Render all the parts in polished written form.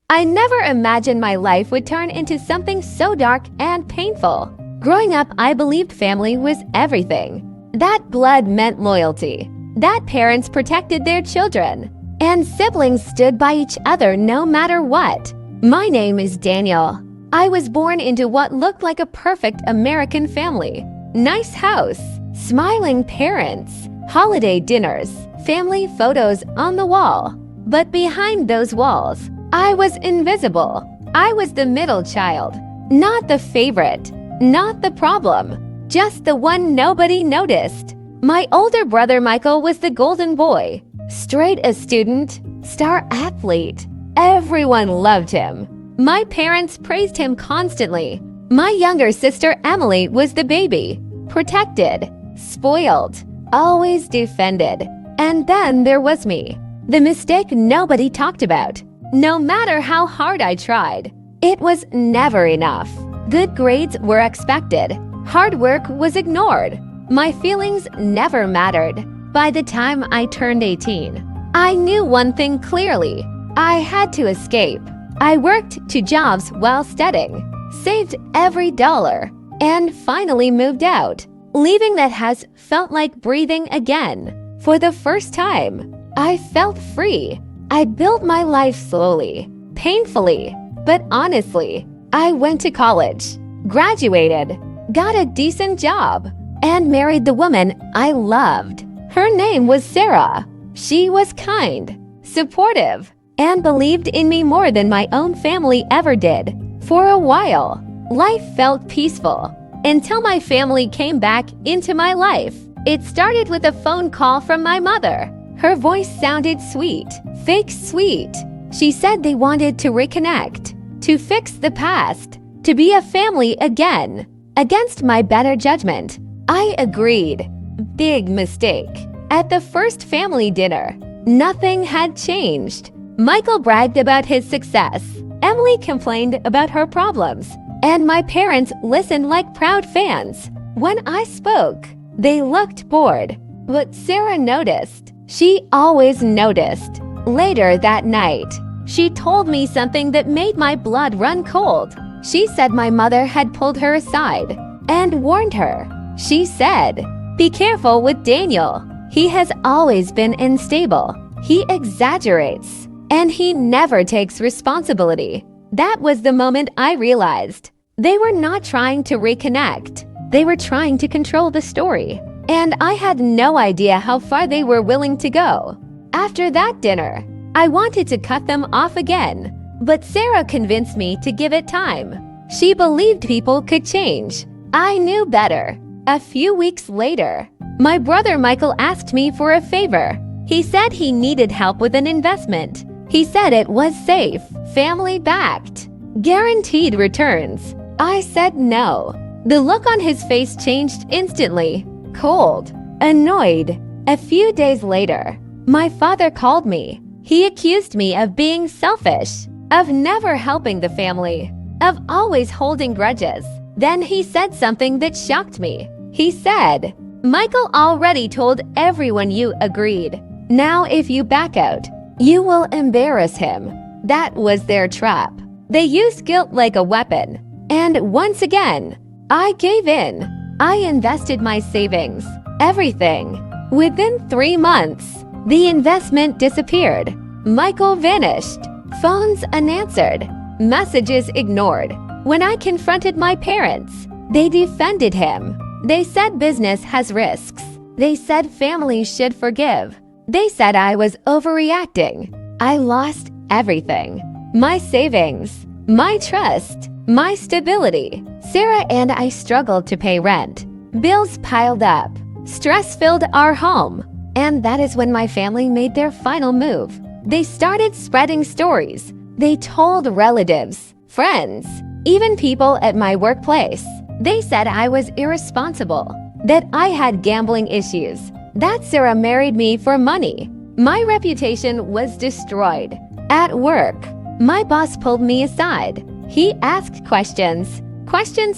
I never imagined my life would turn into something so dark and painful. Growing up, I believed family was everything. That blood meant loyalty, that parents protected their children, and siblings stood by each other no matter what. My name is Daniel. I was born into what looked like a perfect American family. Nice house, smiling parents, holiday dinners, family photos on the wall. But behind those walls, I was invisible. I was the middle child, not the favorite, not the problem, just the one nobody noticed. My older brother Michael was the golden boy, straight A student, star athlete. Everyone loved him. My parents praised him constantly. My younger sister Emily was the baby, protected, spoiled, always defended. And then there was me, the mistake nobody talked about. No matter how hard I tried, it was never enough. Good grades were expected. Hard work was ignored. My feelings never mattered. By the time I turned 18, I knew one thing clearly. I had to escape. I worked 2 jobs while studying, saved every dollar, and finally moved out. Leaving that house felt like breathing again. For the first time, I felt free. I built my life slowly, painfully, but honestly. I went to college, graduated, got a decent job, and married the woman I loved. Her name was Sarah. She was kind, supportive, and believed in me more than my own family ever did. For a while, life felt peaceful until my family came back into my life. It started with a phone call from my mother. Her voice sounded sweet, fake sweet. She said they wanted to reconnect, to fix the past, to be a family again. Against my better judgment, I agreed. Big mistake. At the first family dinner, nothing had changed. Michael bragged about his success. Emily complained about her problems. And my parents listened like proud fans. When I spoke, they looked bored. But Sarah noticed. She always noticed. Later that night, she told me something that made my blood run cold. She said my mother had pulled her aside and warned her. She said, "Be careful with Daniel. He has always been unstable. He exaggerates, and he never takes responsibility." That was the moment I realized they were not trying to reconnect. They were trying to control the story. And I had no idea how far they were willing to go. After that dinner, I wanted to cut them off again, but Sarah convinced me to give it time. She believed people could change. I knew better. A few weeks later, my brother Michael asked me for a favor. He said he needed help with an investment. He said it was safe, family-backed, guaranteed returns. I said no. The look on his face changed instantly. Cold, annoyed. A few days later, my father called me. He accused me of being selfish, of never helping the family, of always holding grudges. Then he said something that shocked me. He said, "Michael already told everyone you agreed. Now if you back out, you will embarrass him." That was their trap. They used guilt like a weapon. And once again, I gave in. I invested my savings, everything. Within 3 months, the investment disappeared. Michael vanished. Phones unanswered. Messages ignored. When I confronted my parents, they defended him. They said business has risks. They said families should forgive. They said I was overreacting. I lost everything. My savings, my trust, my stability. Sarah and I struggled to pay rent. Bills piled up. Stress filled our home. And that is when my family made their final move. They started spreading stories. They told relatives, friends, even people at my workplace. They said I was irresponsible, that I had gambling issues, that Sarah married me for money. My reputation was destroyed. At work, my boss pulled me aside. He asked questions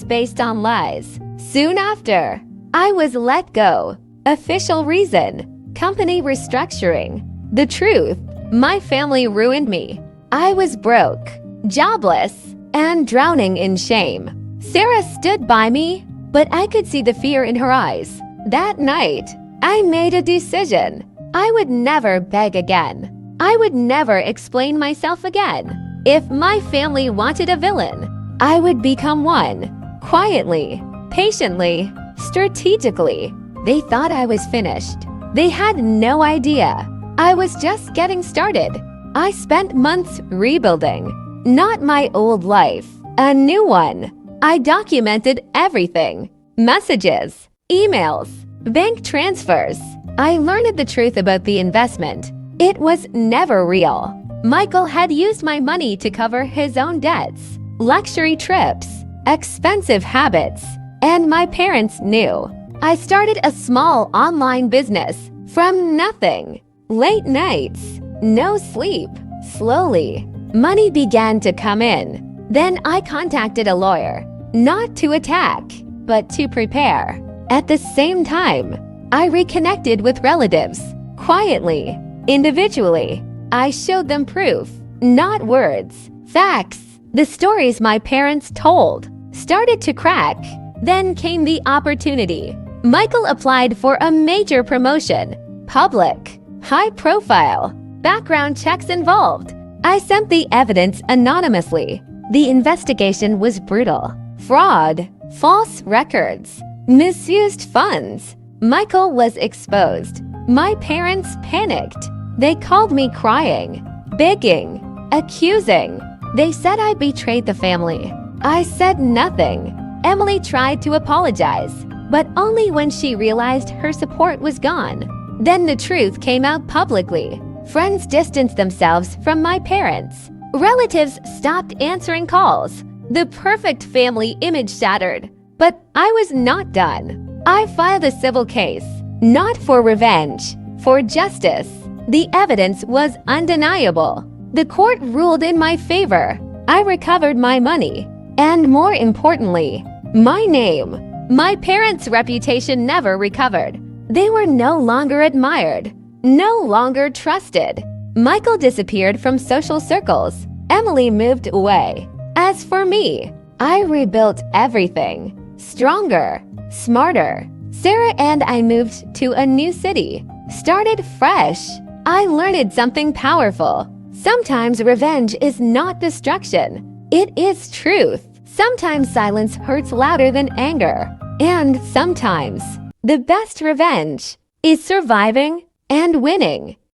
based on lies. Soon after, I was let go. Official reason, company restructuring. The truth, my family ruined me. I was broke. jobless, and drowning in shame. Sarah stood by me, but I could see the fear in her eyes. That night, I made a decision. I would never beg again. I would never explain myself again. If my family wanted a villain, I would become one. Quietly, patiently, strategically. They thought I was finished. They had no idea. I was just getting started. I spent months rebuilding. Not my old life, a new one. I documented everything. Messages, emails, bank transfers. I learned the truth about the investment. It was never real. Michael had used my money to cover his own debts, luxury trips, expensive habits, and my parents knew. I started a small online business from nothing. Late nights, no sleep. Slowly, money began to come in. Then I contacted a lawyer, not to attack, but to prepare. At the same time, I reconnected with relatives, quietly, individually. I showed them proof, not words, facts. The stories my parents told started to crack. Then came the opportunity. Michael applied for a major promotion, public, high profile, background checks involved. I sent the evidence anonymously. The investigation was brutal. Fraud, false records, misused funds. Michael was exposed. My parents panicked. They called me crying, begging, accusing. They said I betrayed the family. I said nothing. Emily tried to apologize, but only when she realized her support was gone. Then the truth came out publicly. Friends distanced themselves from my parents. Relatives stopped answering calls. The perfect family image shattered. But I was not done. I filed a civil case, not for revenge, for justice. The evidence was undeniable. The court ruled in my favor. I recovered my money. And more importantly, my name. My parents' reputation never recovered. They were no longer admired, no longer trusted. Michael disappeared from social circles. Emily moved away. As for me, I rebuilt everything. Stronger, smarter. Sarah and I moved to a new city. Started fresh. I learned something powerful. Sometimes revenge is not destruction. It is truth. Sometimes silence hurts louder than anger. And sometimes the best revenge is surviving and winning.